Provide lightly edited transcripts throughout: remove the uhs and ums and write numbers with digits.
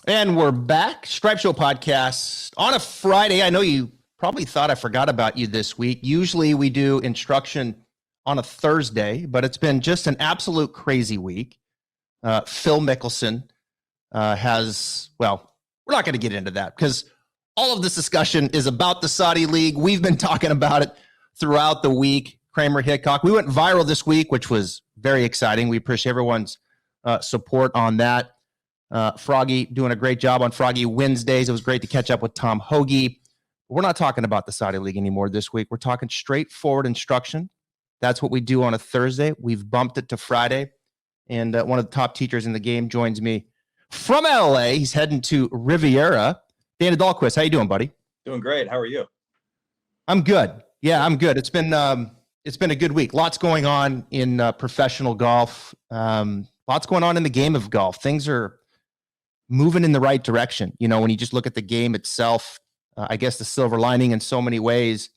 And we're back. Stripe Show podcast on a Friday. I know you probably thought I forgot about you this week. Usually we do instruction on a Thursday, but it's been just an absolute crazy week. Phil Mickelson well, we're not going to get into that because all of this discussion is about the Saudi League. We've been talking about it throughout the week. Kramer Hickok. We went viral this week, which was very exciting. We appreciate everyone's support on that. Froggy doing a great job on Froggy Wednesdays. It was great to catch up with Tom Hoagie. We're not talking about the Saudi League anymore this week. We're talking straightforward instruction. That's what we do on a Thursday. We've bumped it to Friday. And one of the top teachers in the game joins me from LA. He's heading to Riviera. Danny Dahlquist, how you doing, buddy? Doing great. How are you? I'm good. Yeah, I'm good. It's been a good week. Lots going on in professional golf. Lots going on in the game of golf. Things are moving in the right direction. You know, when you just look at the game itself, I guess the silver lining in so many ways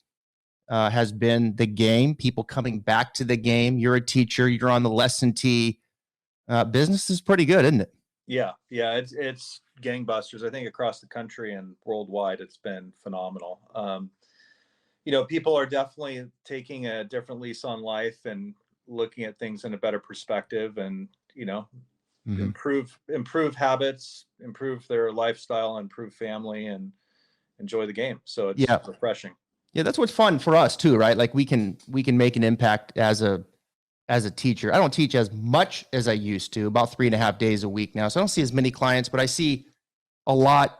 has been the game, people coming back to the game. You're a teacher, you're on the lesson tee. Business is pretty good, isn't it? Yeah. It's gangbusters. I think across the country and worldwide, it's been phenomenal. People are definitely taking a different lease on life and looking at things in a better perspective and, improve habits, improve their lifestyle, improve family, and enjoy the game. So it's refreshing. Yeah, that's what's fun for us too, right? Like we can make an impact as a teacher. I don't teach as much as I used to, about 3.5 days a week now. So I don't see as many clients, but I see a lot,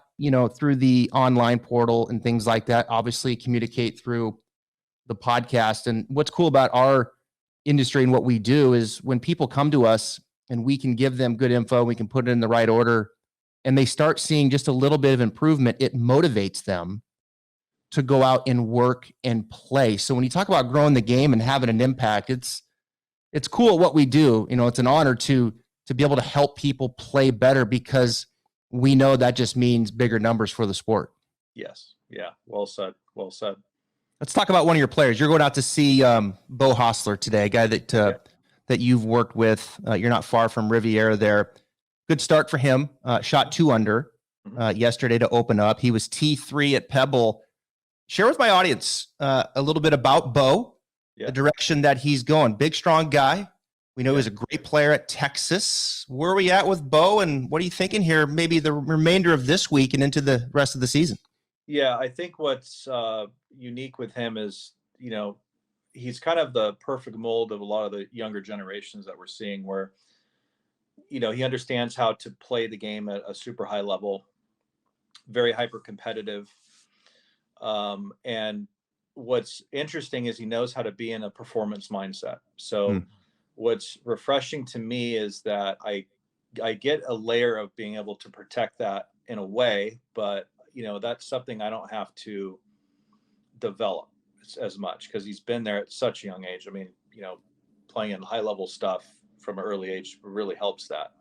through the online portal and things like that. Obviously communicate through the podcast. And what's cool about our industry and what we do is when people come to us and we can give them good info, we can put it in the right order, and they start seeing just a little bit of improvement, it motivates them to go out and work and play. So when you talk about growing the game and having an impact, it's cool what we do. It's an honor to be able to help people play better because we know that just means bigger numbers for the sport. Yes. Yeah. Well said. Let's talk about one of your players. You're going out to see Beau Hossler today, a guy that you've worked with. You're not far from Riviera there. Good start for him. Shot 2 under yesterday to open up. He was T3 at Pebble. Share with my audience a little bit about Beau, the direction that he's going. Big, strong guy. We know he's a great player at Texas. Where are we at with Beau, and what are you thinking here, maybe the remainder of this week and into the rest of the season? Yeah, I think what's unique with him is, he's kind of the perfect mold of a lot of the younger generations that we're seeing where, he understands how to play the game at a super high level, very hyper competitive. And what's interesting is he knows how to be in a performance mindset. So what's refreshing to me is that I get a layer of being able to protect that in a way, but that's something I don't have to develop as much because he's been there at such a young age. I mean, playing in high level stuff from an early age really helps that.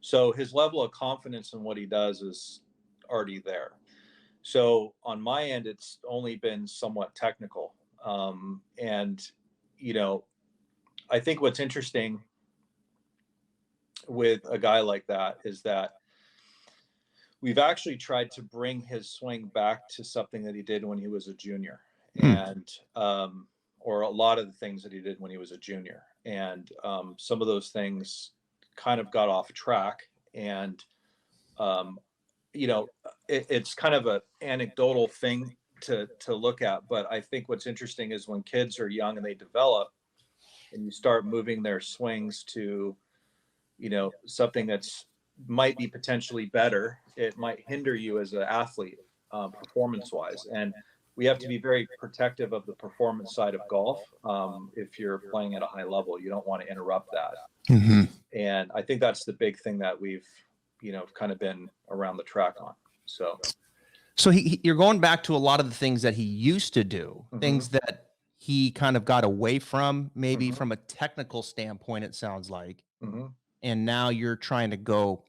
So his level of confidence in what he does is already there. So on my end, it's only been somewhat technical. I think what's interesting with a guy like that is that we've actually tried to bring his swing back to something that he did when he was a junior and, or a lot of the things that he did when he was a junior. And some of those things kind of got off track and, it's kind of an anecdotal thing to look at, but I think what's interesting is when kids are young and they develop and you start moving their swings to, something that's might be potentially better, it might hinder you as an athlete performance wise. And we have to be very protective of the performance side of golf. If you're playing at a high level, you don't want to interrupt that. And I think that's the big thing that we've, kind of been around the track on. So you're going back to a lot of the things that he used to do, things that he kind of got away from, maybe from a technical standpoint, it sounds like. And now you're trying to go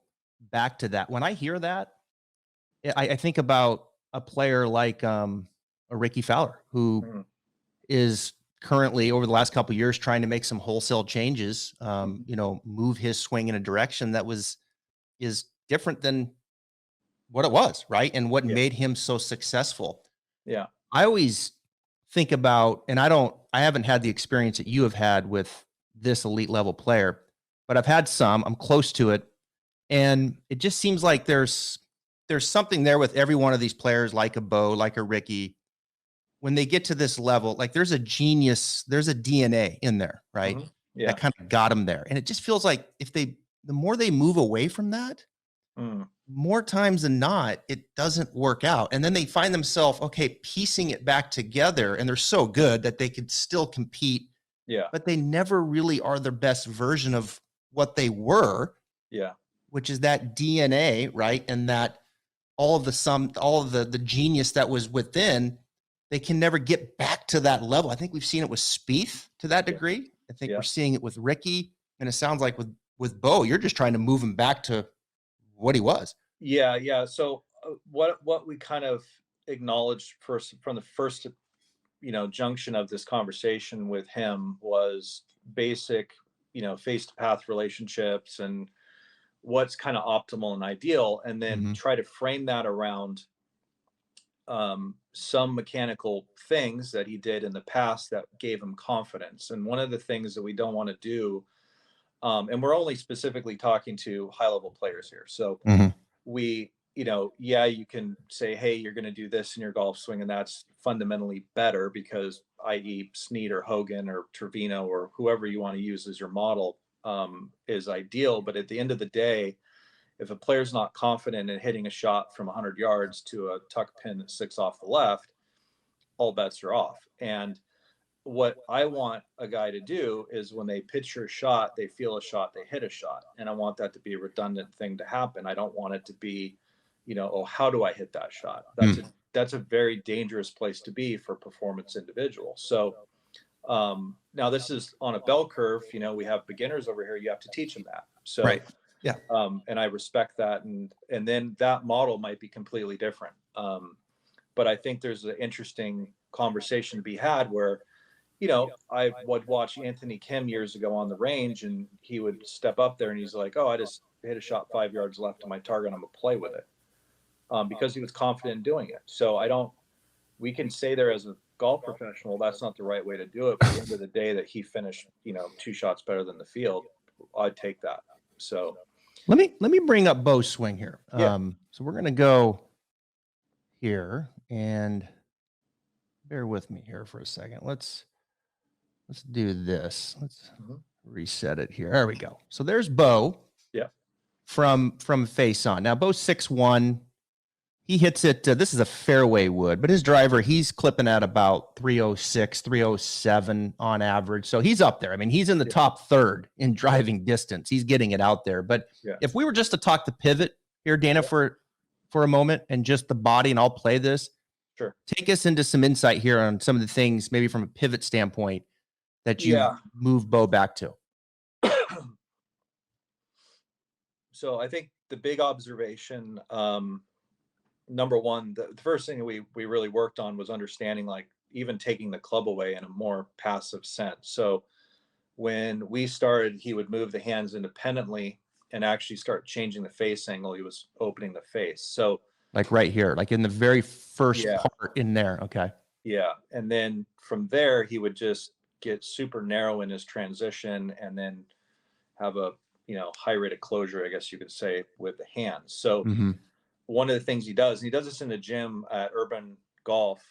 back to that. When I hear that, I think about a player like a Ricky Fowler, who is currently over the last couple of years trying to make some wholesale changes, move his swing in a direction that is different than what it was, right? And what Yeah. made him so successful. Yeah. I always think about, and I haven't had the experience that you have had with this elite level player, but I've had some, I'm close to it. And it just seems like there's something there with every one of these players, like a Beau, like a Ricky, when they get to this level, like there's a genius, there's a DNA in there, right? Yeah. That kind of got them there. And it just feels like the more they move away from that, more times than not, it doesn't work out. And then they find themselves, okay, piecing it back together. And they're so good that they could still compete. Yeah. But they never really are their best version of what they were. Yeah. Which is that DNA, right? And that all of the genius that was within, they can never get back to that level. I think we've seen it with Spieth to that degree. I think we're seeing it with Ricky. And it sounds like with Beau, you're just trying to move him back to what he was. Yeah. Yeah. So what we kind of acknowledged from the first, junction of this conversation with him was basic, face to path relationships and what's kind of optimal and ideal, and then try to frame that around some mechanical things that he did in the past that gave him confidence. And one of the things that we don't want to do, and we're only specifically talking to high level players here. So we, you can say, hey, you're going to do this in your golf swing, and that's fundamentally better because, i.e., Snead or Hogan or Trevino or whoever you want to use as your model is ideal. But at the end of the day, if a player's not confident in hitting a shot from 100 yards to a tuck pin that 6 off the left, all bets are off. And what I want a guy to do is when they pitch your shot, they feel a shot, they hit a shot. And I want that to be a redundant thing to happen. I don't want it to be, how do I hit that shot? That's a very dangerous place to be for performance individuals. So now this is on a bell curve. We have beginners over here. You have to teach them that. So, right. Yeah. And I respect that. And then that model might be completely different. But I think there's an interesting conversation to be had where, I would watch Anthony Kim years ago on the range, and he would step up there and he's like, oh, I just hit a shot 5 yards left of my target, and I'm gonna play with it. Because he was confident in doing it. So we can say there as a golf professional, that's not the right way to do it. But at the end of the day, that he finished, 2 shots better than the field, I'd take that. So let me bring up Beau's swing here. So we're gonna go here, and bear with me here for a second. Let's do this. Let's reset it here. There we go. So there's Beau. Yeah. From face on. Now Beau's 6'1". He hits it. This is a fairway wood, but his driver, he's clipping at about 306, 307 on average. So he's up there. I mean, he's in the top third in driving distance. He's getting it out there. But if we were just to talk the pivot here, Dana, for a moment, and just the body, and I'll play this. Sure. Take us into some insight here on some of the things, maybe from a pivot standpoint, that you move Beau back to. So I think the big observation, number one, the first thing we really worked on was understanding, like, even taking the club away in a more passive sense. So when we started, he would move the hands independently and actually start changing the face angle. He was opening the face. So like right here, like in the very first part in there. Okay. Yeah. And then from there, he would just get super narrow in his transition and then have a, high rate of closure, I guess you could say, with the hands. So one of the things he does, and he does this in the gym at Urban Golf,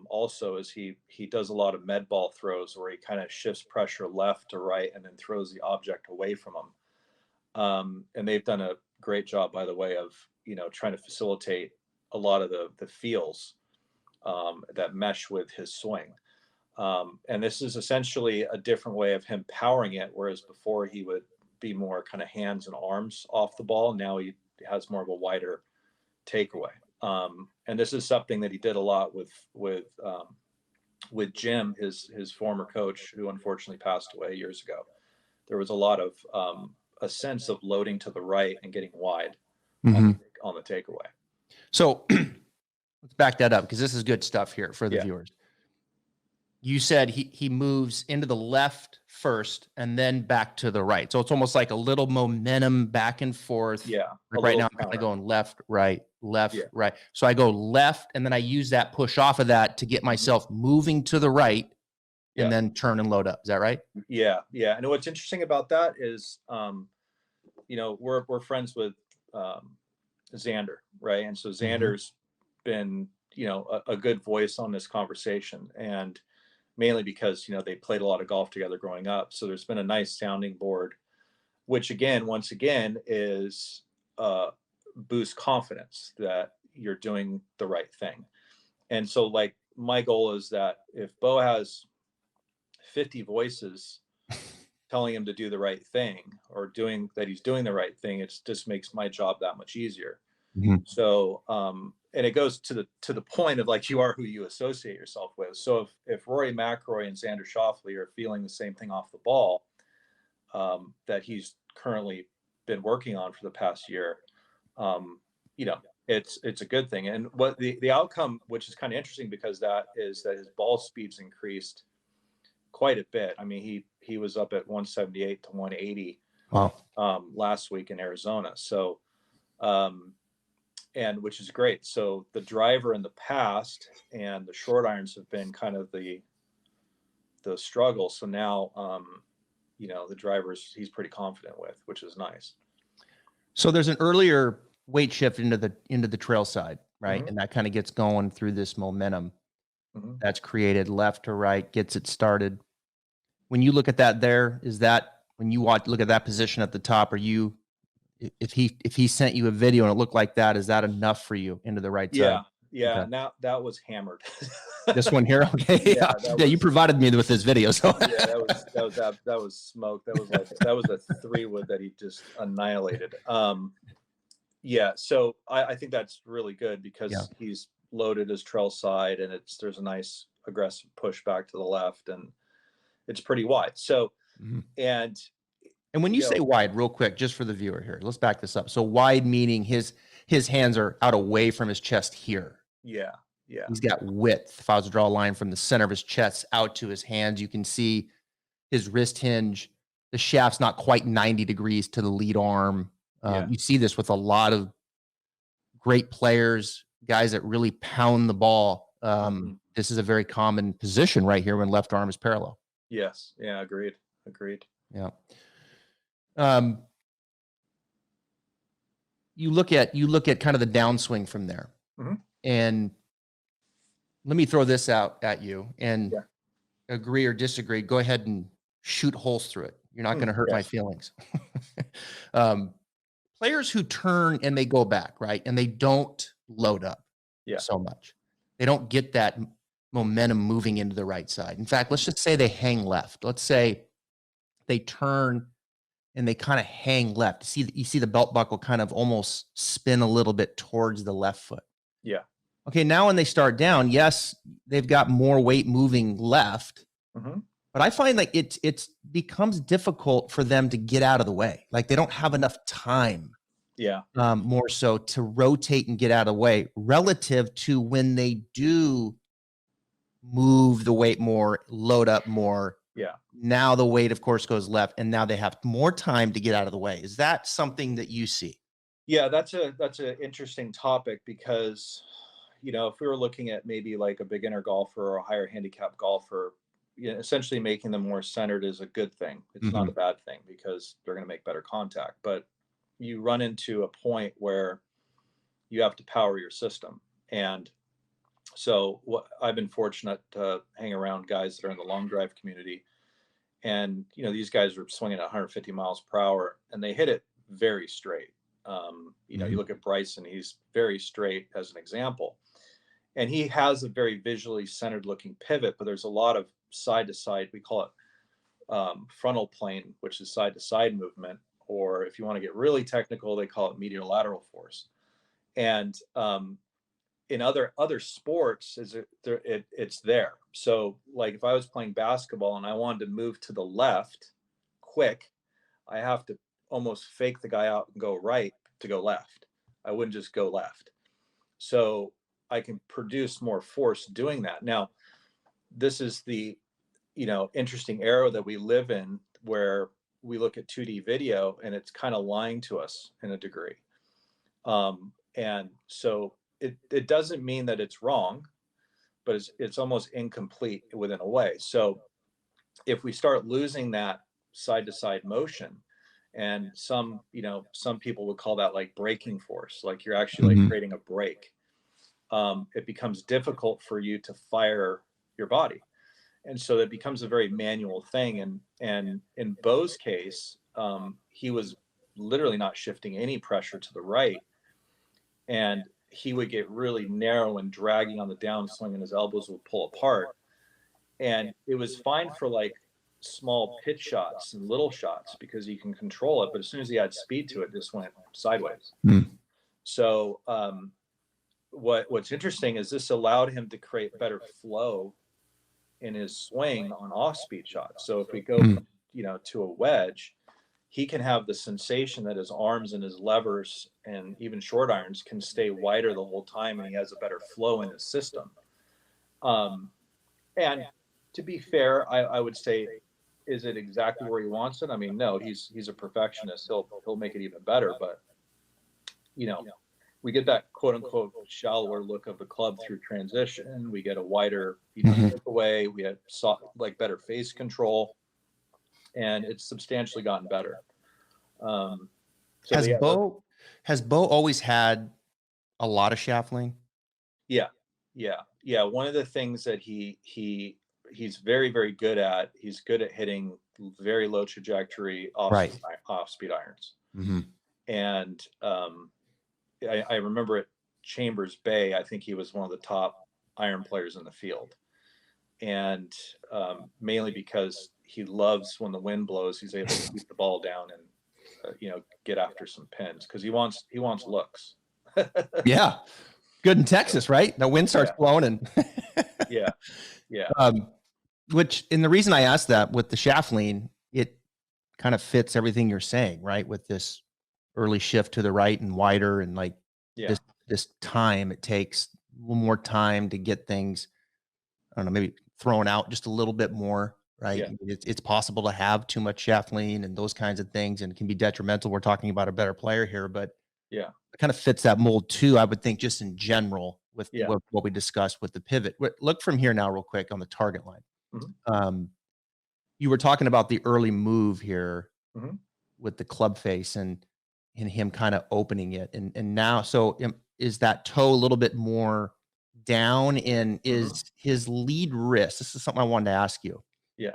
also, is he does a lot of med ball throws where he kind of shifts pressure left to right and then throws the object away from him. And they've done a great job, by the way, of, trying to facilitate a lot of the feels that mesh with his swing. And this is essentially a different way of him powering it, whereas before he would be more kind of hands and arms off the ball. Now he has more of a wider takeaway. And this is something that he did a lot with Jim, his former coach, who unfortunately passed away years ago. There was a lot of a sense of loading to the right and getting wide on the takeaway. So let's back that up, because this is good stuff here for the viewers. you said he moves into the left first and then back to the right. So it's almost like a little momentum back and forth. Yeah, a Like right little now, I'm kind counter. of going left, right, left, Yeah. right. So I go left, and then I use that push off of that to get myself moving to the right, Yeah. and then turn and load up. Is that right? Yeah, yeah. And what's interesting about that is, you know, we're friends with Xander, right? And so Xander's been, you know, a good voice on this conversation, and mainly because, you know, they played a lot of golf together growing up. So there's been a nice sounding board, which again, once again, is boost confidence that you're doing the right thing. And so, like, my goal is that if Beau has 50 voices telling him to do the right thing, or doing that he's doing the right thing, it just makes my job that much easier. So and it goes to the point of, like, you are who you associate yourself with. So if Rory McIlroy and Xander Schauffele are feeling the same thing off the ball that he's currently been working on for the past year, you know, it's a good thing. And what the outcome, which is kind of interesting, because that is that his ball speed's increased quite a bit. I mean, he was up at 178 to 180 Wow. last week in Arizona. So and which is great. So the driver in the past and the short irons have been kind of the struggle. So now you know, the drivers he's pretty confident with, which is nice. So there's an earlier weight shift into the trail side, right? And that kind of gets going through this momentum that's created left to right, gets it started. When you look at that, is that when you look at that position at the top, are you, if he sent you a video and it looked like that, is that enough for you into the right side? Yeah. Okay. And that was hammered. This one here, okay. Yeah, Yeah, you provided me with this video, so yeah, that was smoke. That was a 3-wood that he just annihilated. Yeah, so I think that's really good, because he's loaded his trail side, and there's a nice aggressive push back to the left, and it's pretty wide. So and when you say wide, real quick, just for the viewer here, let's back this up. So wide meaning his hands are out away from his chest here. yeah, He's got width. If I was to draw a line from the center of his chest out to his hands, you can see his wrist hinge. The shaft's not quite 90 degrees to the lead arm. You see this with a lot of great players, guys that really pound the ball. This is a very common position right here when left arm is parallel. Yes. Yeah. Agreed. Yeah. You look at kind of the downswing from there, and let me throw this out at you, and agree or disagree. Go ahead and shoot holes through it. You're not going to hurt my feelings. Players who turn and they go back, right, and they don't load up so much. They don't get that momentum moving into the right side. In fact, let's just say they hang left. Let's say they turn and they kind of hang left. You see the belt buckle kind of almost spin a little bit towards the left foot. Yeah. Okay, now when they start down, yes, they've got more weight moving left, but I find like it becomes difficult for them to get out of the way. Like they don't have enough time. Yeah. More so to rotate and get out of the way relative to when they do move the weight more, load up more. Yeah. Now the weight, of course, goes left, and now they have more time to get out of the way. Is that something that you see? Yeah, that's an interesting topic, because, you know, if we were looking at maybe like a beginner golfer or a higher handicap golfer, you know, essentially making them more centered is a good thing. It's not a bad thing, because they're going to make better contact. But you run into a point where you have to power your system. And so I've been fortunate to hang around guys that are in the long drive community. And, you know, these guys are swinging at 150 miles per hour, and they hit it very straight. You know, you look at Bryson, he's very straight as an example. And he has a very visually centered looking pivot, but there's a lot of side to side. We call it frontal plane, which is side to side movement. Or if you want to get really technical, they call it medial lateral force. And in other sports, it's there. So like if I was playing basketball and I wanted to move to the left quick, I have to almost fake the guy out and go right to go left. I wouldn't just go left. So I can produce more force doing that. Now, this is the, interesting era that we live in, where we look at 2D video and it's kind of lying to us in a degree. And so it doesn't mean that it's wrong, but it's almost incomplete within a way. So if we start losing that side to side motion, and some people would call that like braking force, like you're actually like creating a brake, it becomes difficult for you to fire your body. And so it becomes a very manual thing. And in Beau's case, he was literally not shifting any pressure to the right, and he would get really narrow and dragging on the downswing, and his elbows would pull apart. And it was fine for like small pitch shots and little shots because you can control it, but as soon as he had speed to it, just went sideways. So what's interesting is this allowed him to create better flow in his swing on off-speed shots. So if we go to a wedge, he can have the sensation that his arms and his levers and even short irons can stay wider the whole time, and he has a better flow in his system. And to be fair, I would say, is it exactly where he wants it? I mean, no, he's a perfectionist. He'll make it even better, but we get that quote unquote shallower look of the club through transition. We get a wider away. We have better face control, and it's substantially gotten better. Has Beau always had a lot of shaft lean? Yeah. One of the things that he's very, very good at, he's good at hitting very low trajectory off-speed irons. And I remember at Chambers Bay, I think he was one of the top iron players in the field. And mainly because he loves when the wind blows, he's able to keep the ball down and get after some pins, because he wants looks. Yeah. Good in Texas, right? The wind starts blowing and yeah. Which, and the reason I asked that with the shaft lean, it kind of fits everything you're saying, right? With this early shift to the right and wider, and like this time it takes a little more time to get things, I don't know, maybe thrown out just a little bit more, right? Yeah. It's possible to have too much shaft lean and those kinds of things, and it can be detrimental. We're talking about a better player here, but it kind of fits that mold too, I would think, just in general with what we discussed with the pivot. Look from here now real quick on the target line. You were talking about the early move here with the club face and him kind of opening it. And now, so is that toe a little bit more down, and is his lead wrist, this is something I wanted to ask you. Yeah.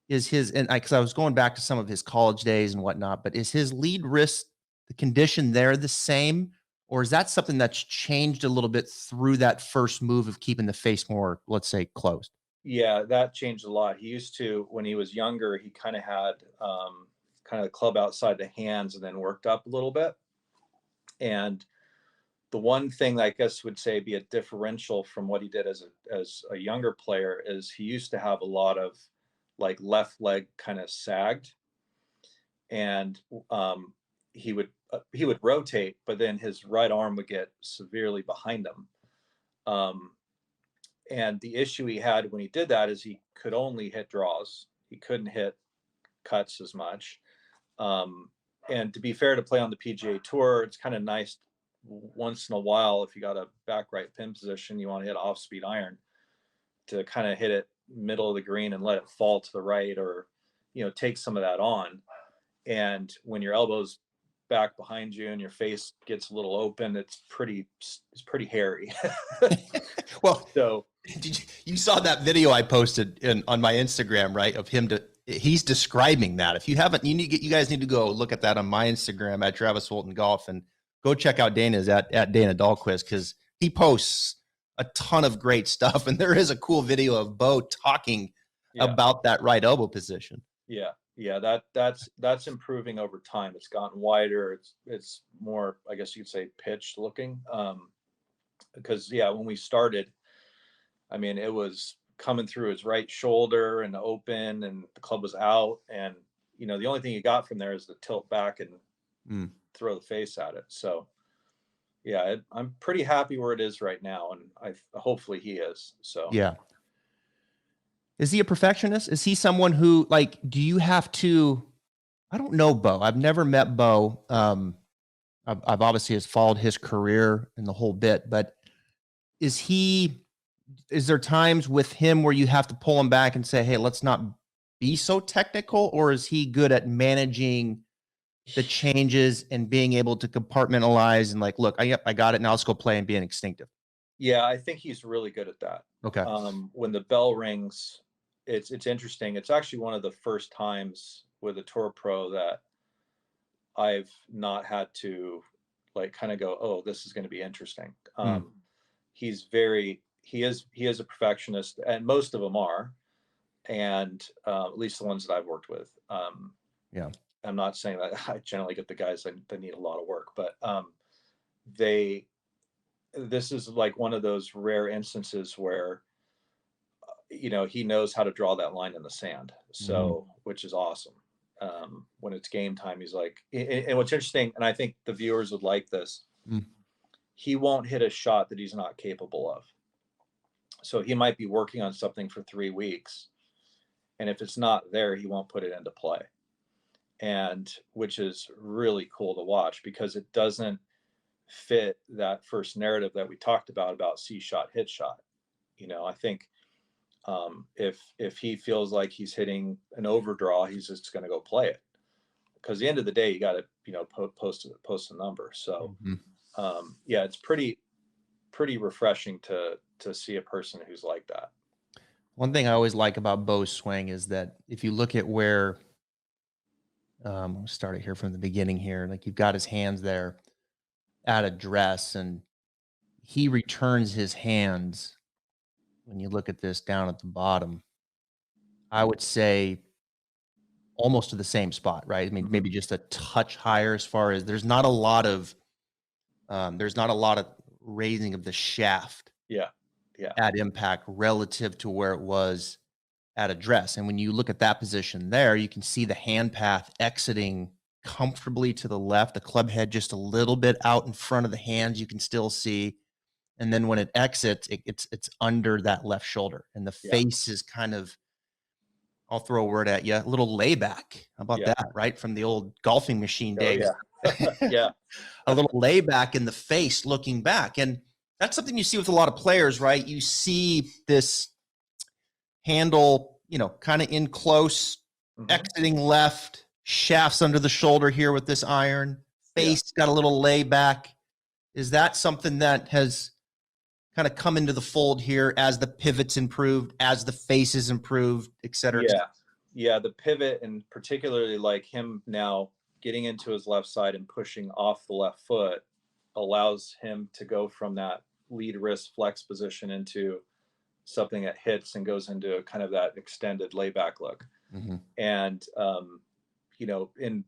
Is his, and because I was going back to some of his college days and whatnot, but is his lead wrist, the condition there the same, or is that something that's changed a little bit through that first move of keeping the face more, let's say, closed? Yeah, that changed a lot. He used to, when he was younger, he kind of had kind of the club outside the hands and then worked up a little bit. And the one thing that I guess would say be a differential from what he did as a younger player is he used to have a lot of like left leg kind of sagged, and he would rotate, but then his right arm would get severely behind him. And the issue he had when he did that is he could only hit draws. He couldn't hit cuts as much. And to be fair, to play on the PGA Tour, it's kind of nice once in a while, if you got a back right pin position, you want to hit off-speed iron, to kind of hit it middle of the green and let it fall to the right, or take some of that on. And when your elbow's back behind you and your face gets a little open, it's pretty hairy. Well, so you saw that video I posted on my Instagram, right? Of him he's describing that. If you haven't, you guys need to go look at that on my Instagram at Travis Fulton Golf, and go check out Dana's at Dana Dahlquist, because he posts a ton of great stuff. And there is a cool video of Beau talking about that right elbow position. Yeah, that's improving over time. It's gotten wider. It's more, I guess you'd say, pitched looking. Because when we started, I mean, it was coming through his right shoulder and open, and the club was out, and the only thing you got from there is the tilt back and throw the face at it. So I'm pretty happy where it is right now, and hopefully he is. So Is he a perfectionist? Is he someone who, like, do you have to, I don't know Beau. I've never met Beau. I've obviously has followed his career and the whole bit, but is there times with him where you have to pull him back and say, hey, let's not be so technical? Or is he good at managing the changes and being able to compartmentalize and like, look, I got it. Now let's go play and be an instinctive. Yeah, I think he's really good at that. Okay. When the bell rings, it's interesting. It's actually one of the first times with a tour pro that I've not had to like kind of go, oh, this is going to be interesting. He is a perfectionist, and most of them are, and at least the ones that I've worked with. Yeah. I'm not saying that I generally get the guys that need a lot of work, but this is like one of those rare instances where he knows how to draw that line in the sand. So, which is awesome. When it's game time, he's like, and what's interesting, and I think the viewers would like this, he won't hit a shot that he's not capable of. So he might be working on something for 3 weeks, and if it's not there, he won't put it into play. And which is really cool to watch because it doesn't fit that first narrative that we talked about see shot, hit shot. I think if he feels like he's hitting an overdraw, he's just going to go play it. Because at the end of the day, you got to post a number. So yeah, it's pretty refreshing to see a person who's like that. One thing I always like about Beau's swing is that if you look at where, we'll start it here from the beginning here, like you've got his hands there at address and he returns his hands. When you look at this down at the bottom, I would say almost to the same spot, right? I mean, maybe just a touch higher as far as there's not a lot of raising of the shaft. Yeah. At impact relative to where it was at address. And when you look at that position there, you can see the hand path exiting comfortably to the left, the club head just a little bit out in front of the hands, you can still see. And then when it exits, it's under that left shoulder and the face is kind of, I'll throw a word at you, a little layback. How about that, right? From the old golfing machine days. Yeah. A little layback in the face looking back. And that's something you see with a lot of players, right? You see this handle, kind of in close, exiting left, shafts under the shoulder here with this iron, face got a little layback. Is that something that has kind of come into the fold here as the pivots improved, as the faces improved, et cetera? Yeah. The pivot, and particularly like him now getting into his left side and pushing off the left foot, allows him to go from that lead wrist flex position into something that hits and goes into kind of that extended layback look. And, in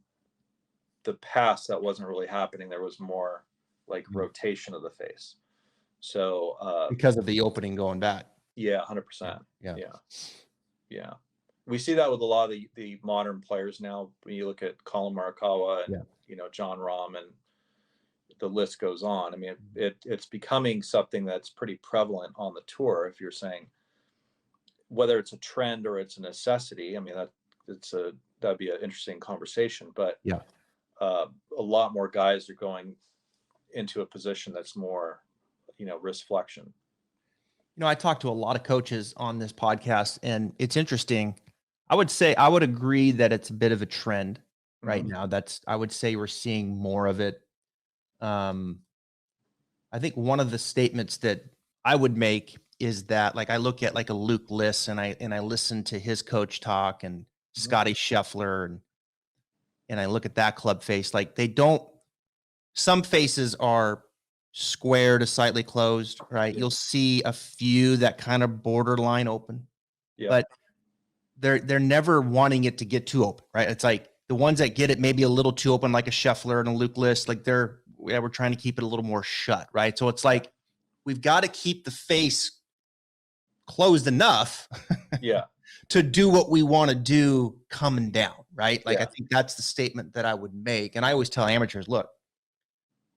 the past, that wasn't really happening. There was more like rotation of the face. So, because of the opening going back. Yeah, 100%. Yeah. We see that with a lot of the modern players now. When you look at Colin Morikawa and, John Rahm, and the list goes on. I mean, it's becoming something that's pretty prevalent on the tour. If you're saying whether it's a trend or it's a necessity, I mean, that'd be an interesting conversation. But a lot more guys are going into a position that's more, wrist flexion. I talked to a lot of coaches on this podcast, and it's interesting. I would agree that it's a bit of a trend right now. I would say we're seeing more of it. I think one of the statements that I would make is that, like, I look at like a Luke Liss and I listen to his coach talk and Scotty Scheffler and I look at that club face, like some faces are square to slightly closed, right? You'll see a few that kind of borderline open, but they're never wanting it to get too open, right? It's like the ones that get it maybe a little too open, like a Scheffler and a Luke Liss, like we're trying to keep it a little more shut, right? So it's like we've got to keep the face closed enough to do what we want to do coming down, right? Like I think that's the statement that I would make. And I always tell amateurs, look,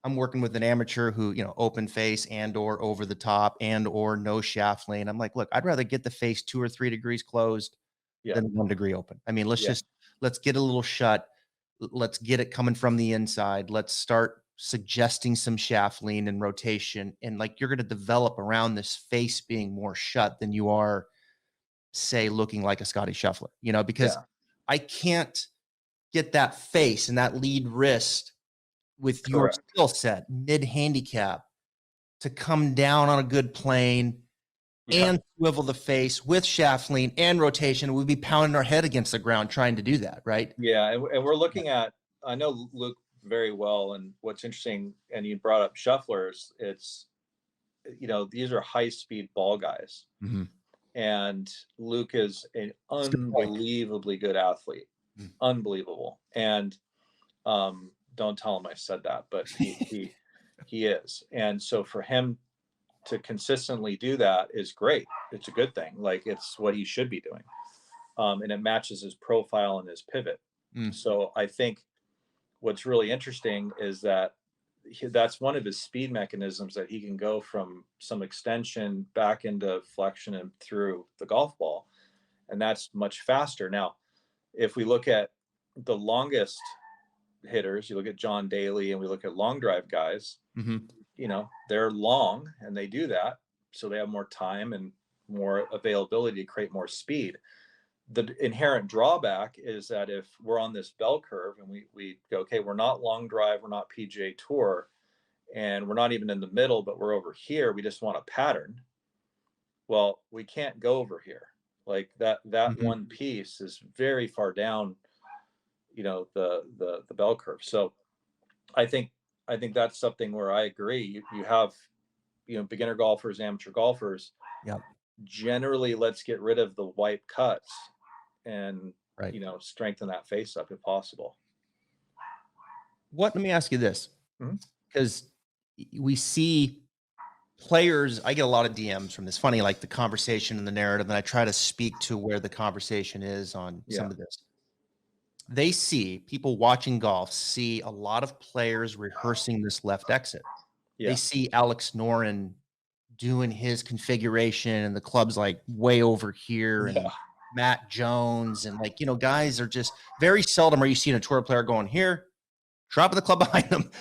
I'm working with an amateur who, open face and or over the top and or no shaft lean. I'm like, look, I'd rather get the face 2 or 3 degrees closed Yeah. than 1 degree open. I mean, Yeah. let's get a little shut. Let's get it coming from the inside. Let's start suggesting some shaft lean and rotation. And like, you're going to develop around this face being more shut than you are, say, looking like a Scotty shuffler, because Yeah. I can't get that face and that lead wrist with your Correct. skill set, mid handicap, to come down on a good plane Yeah. and swivel the face with shaft lean and rotation. We'd be pounding our head against the ground trying to do that, right? Yeah. And we're looking at, I know Luke very well. And what's interesting, and you brought up shufflers, it's, these are high speed ball guys. Mm-hmm. And Luke is an unbelievably good athlete. Mm. Unbelievable. And don't tell him I said that, but he is. And so for him to consistently do that is great. It's a good thing. Like, it's what he should be doing. And it matches his profile and his pivot. Mm. So I think what's really interesting is that that's one of his speed mechanisms, that he can go from some extension back into flexion and through the golf ball. And that's much faster. Now, if we look at the longest hitters, you look at John Daly and we look at long drive guys, Mm-hmm. They're long and they do that. So they have more time and more availability to create more speed. The inherent drawback is that if we're on this bell curve and we go, okay, we're not long drive, we're not PGA Tour, and we're not even in the middle, but we're over here, we just want a pattern. Well, we can't go over here. Like that Mm-hmm. one piece is very far down, the bell curve. So I think that's something where I agree. You have, beginner golfers, amateur golfers. Yep. Generally, let's get rid of the wipe cuts and Right. strengthen that face up if possible. Let me ask you this, Mhm. because we see players, I get a lot of DMs from this. Funny, like the conversation and the narrative, and I try to speak to where the conversation is on some of this. They see people watching golf, see a lot of players rehearsing this left exit. Yeah. They see Alex Noren doing his configuration and the club's like way over here, and Matt Jones, and guys are just very seldom are you seeing a tour player going here, dropping the club behind them,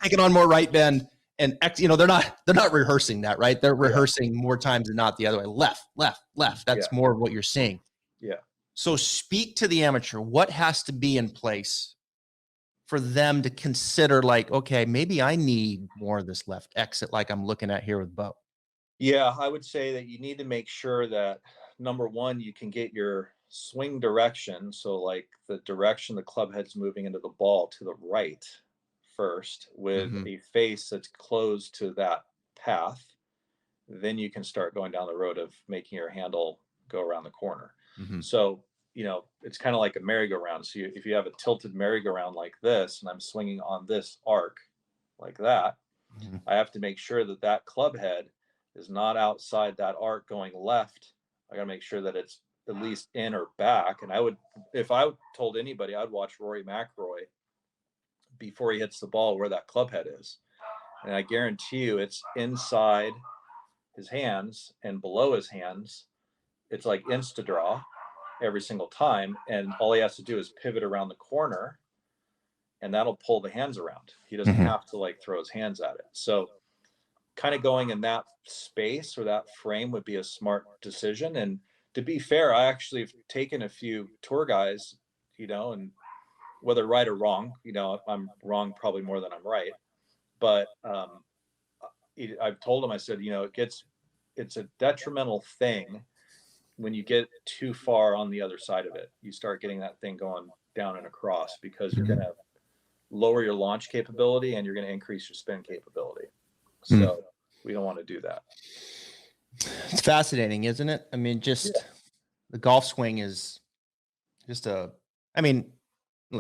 taking on more right bend, and they're not rehearsing that, right? They're rehearsing more times than not the other way, left. That's more of what you're seeing. Yeah. So speak to the amateur. What has to be in place for them to consider, like, okay, maybe I need more of this left exit, like I'm looking at here with Beau? Yeah, I would say that you need to make sure that, number one, you can get your swing direction. So like the direction the club head's moving into the ball to the right first, with a face that's closed to that path. Then you can start going down the road of making your handle go around the corner. So, it's kind of like a merry-go-round. So if you have a tilted merry-go-round like this, and I'm swinging on this arc like that, I have to make sure that that club head is not outside that arc going left. I got to make sure that it's at least in or back. And if I told anybody, I'd watch Rory McIlroy before he hits the ball where that club head is. And I guarantee you it's inside his hands and below his hands. It's like insta draw every single time. And all he has to do is pivot around the corner, and that'll pull the hands around. He doesn't have to throw his hands at it. So kind of going in that space or that frame would be a smart decision. And to be fair, I actually have taken a few tour guys, and whether right or wrong, I'm wrong probably more than I'm right. But I've told them, I said, it's a detrimental thing when you get too far on the other side of it. You start getting that thing going down and across, because you're going to lower your launch capability and you're going to increase your spin capability. So we don't want to do that. It's fascinating, isn't it? I mean, the golf swing is just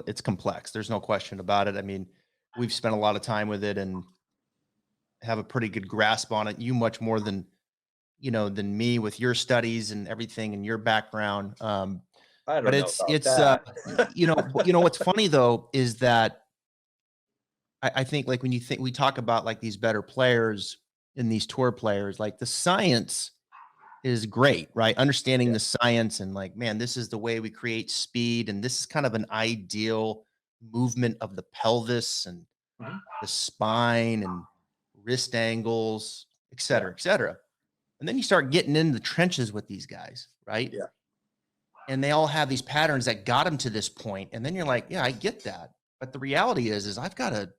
it's complex. There's no question about it. I mean, we've spent a lot of time with it and have a pretty good grasp on it. You much more than me with your studies and everything and your background. I don't but know it's what's funny though is that I think like when you think we talk about like these better players and these tour players, like the science is great, right? Understanding Yeah. the science and like, man, this is the way we create speed, and this is kind of an ideal movement of the pelvis and Mhm. the spine and wrist angles, et Yeah. cetera, et cetera. And then you start getting into the trenches with these guys, right? Yeah. And they all have these patterns that got them to this point. And then you're like, yeah, I get that. But the reality is I've got to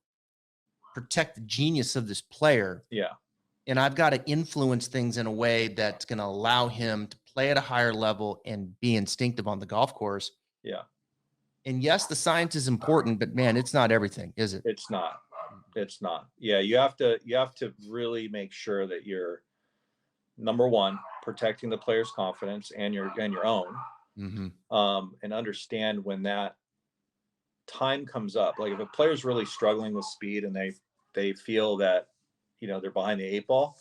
protect the genius of this player, Yeah. and I've got to influence things in a way that's going to allow him to play at a higher level and be instinctive on the golf course. Yeah. And yes, the science is important, but man, it's not everything, is it? It's not. It's not. Yeah. You have to really make sure that you're, number one, protecting the player's confidence and your own, Mm-hmm. and understand when that time comes up. Like if a player's really struggling with speed and they feel that, they're behind the eight ball,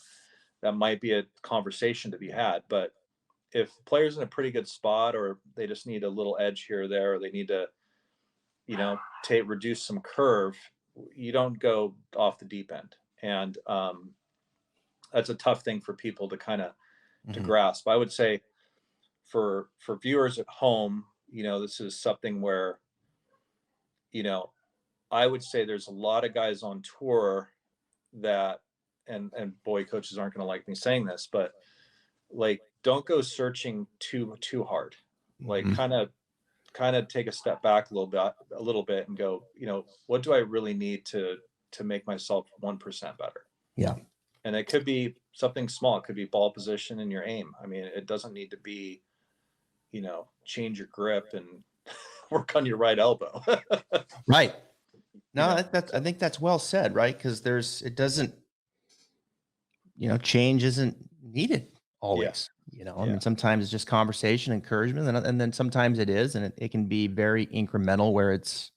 that might be a conversation to be had. But if players in a pretty good spot, or they just need a little edge here or there, or they need to, reduce some curve, you don't go off the deep end. And that's a tough thing for people to kind of to Mm-hmm. grasp. I would say for viewers at home, this is something where, you know, I would say there's a lot of guys on tour that, and boy, coaches aren't going to like me saying this, but like, don't go searching too hard. Like, Mm-hmm. kind of take a step back a little bit, and go, what do I really need to make myself 1% better? Yeah. And it could be something small. It could be ball position and your aim. I mean, it doesn't need to be, change your grip and work on your right elbow. Right. No, I So, think that's well said, right? Because it doesn't, change isn't needed yeah, always. I yeah, mean, sometimes it's just conversation, encouragement, and then sometimes it is, and it can be very incremental where it's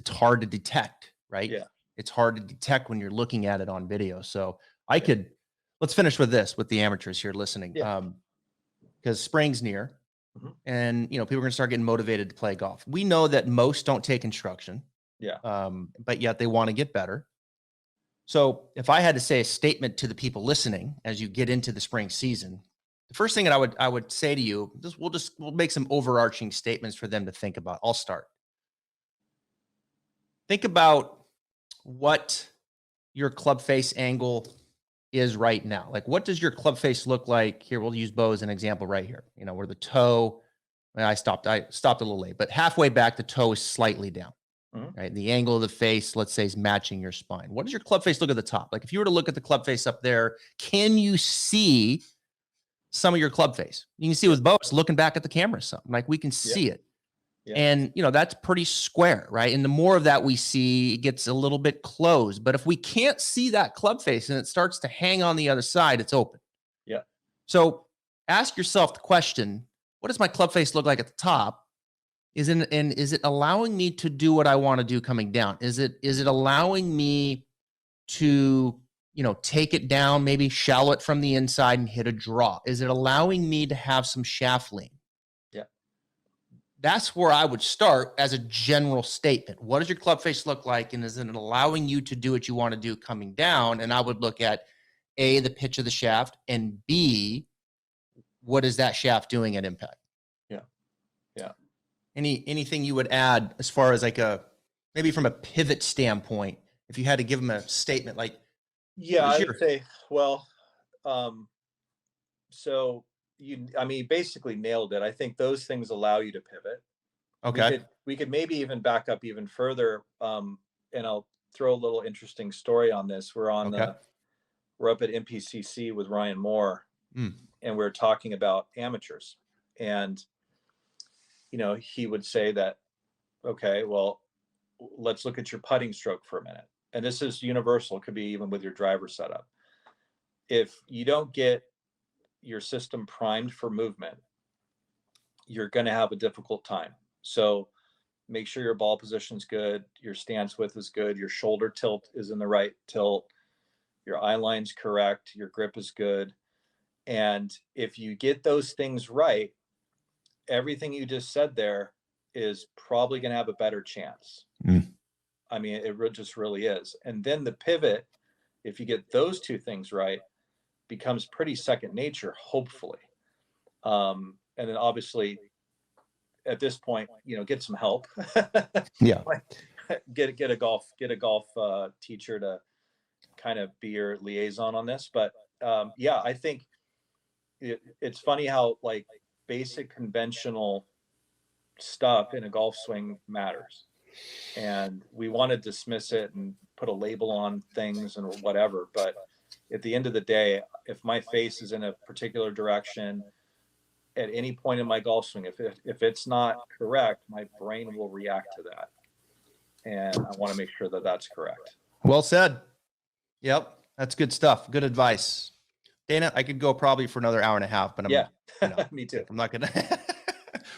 hard to detect, right? yeah, It's hard to detect when you're looking at it on video. So yeah, let's finish with this with the amateurs here listening. yeah. Because spring's near, Mhm. and people are going to start getting motivated to play golf. We know that most don't take instruction, Yeah. but yet they want to get better. So if I had to say a statement to the people listening as you get into the spring season, the first thing that I would say to you, we'll make some overarching statements for them to think about. I'll start. Think about what your club face angle is right now. Like, what does your club face look like? Here, we'll use Beau as an example right here. Where the toe, I stopped a little late, but halfway back, the toe is slightly down, Mhm. right? The angle of the face, let's say, is matching your spine. What does your club face look at the top? Like, if you were to look at the club face up there, can you see some of your club face? You can see Yeah. with Beau, it's looking back at the camera some. Like, we can Yeah. see it. Yeah. And, that's pretty square, right? And the more of that we see, it gets a little bit closed. But if we can't see that club face and it starts to hang on the other side, it's open. Yeah. So ask yourself the question, what does my club face look like at the top? Is it allowing me to do what I want to do coming down? Is it allowing me to, take it down, maybe shallow it from the inside and hit a draw? Is it allowing me to have some shaft lean? Yeah. That's where I would start as a general statement. What does your club face look like? And is it allowing you to do what you want to do coming down? And I would look at A, the pitch of the shaft, and B, what is that shaft doing at impact? Yeah. Yeah. Anything you would add as far as like maybe from a pivot standpoint, if you had to give them a statement, like, Yeah. what is I would your, say, well, um, so I mean, basically nailed it. I think those things allow you to pivot. We okay. could, we could maybe even back up even further. And I'll throw a little interesting story on this. Okay. We're up at MPCC with Ryan Moore, Mm, and we're talking about amateurs. And, he would say that, okay, well, let's look at your putting stroke for a minute. And this is universal, it could be even with your driver setup. If you don't get your system primed for movement, you're going to have a difficult time. So make sure your ball position is good, your stance width is good, your shoulder tilt is in the right tilt, your eye line's correct, your grip is good. And if you get those things right, everything you just said there is probably going to have a better chance. mm, I mean, just really is. And then the pivot, if you get those two things right, becomes pretty second nature, hopefully. And then obviously at this point, get some help. Yeah. get a golf teacher to kind of be your liaison on this. But yeah, I think it's funny how like basic conventional stuff in a golf swing matters, and we want to dismiss it and put a label on things and whatever. But at the end of the day, if my face is in a particular direction at any point in my golf swing, if it's not correct, my brain will react to that, and I want to make sure that that's correct. Well said. Yep. That's good stuff. Good advice. Dana, I could go probably for another hour and a half, but Me too. I'm not going to,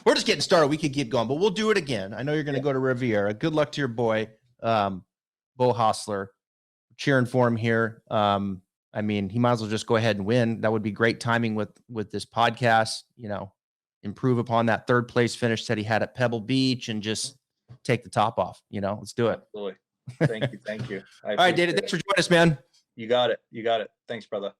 we're just getting started. We could keep going, but we'll do it again. I know you're going to go to Riviera. Good luck to your boy, Beau Hossler. Cheering for him here. I mean, he might as well just go ahead and win. That would be great timing with this podcast, improve upon that third place finish that he had at Pebble Beach and just take the top off, let's do it. Absolutely. Thank you. All right, Dana, thanks for joining us, man. You got it. Thanks, brother.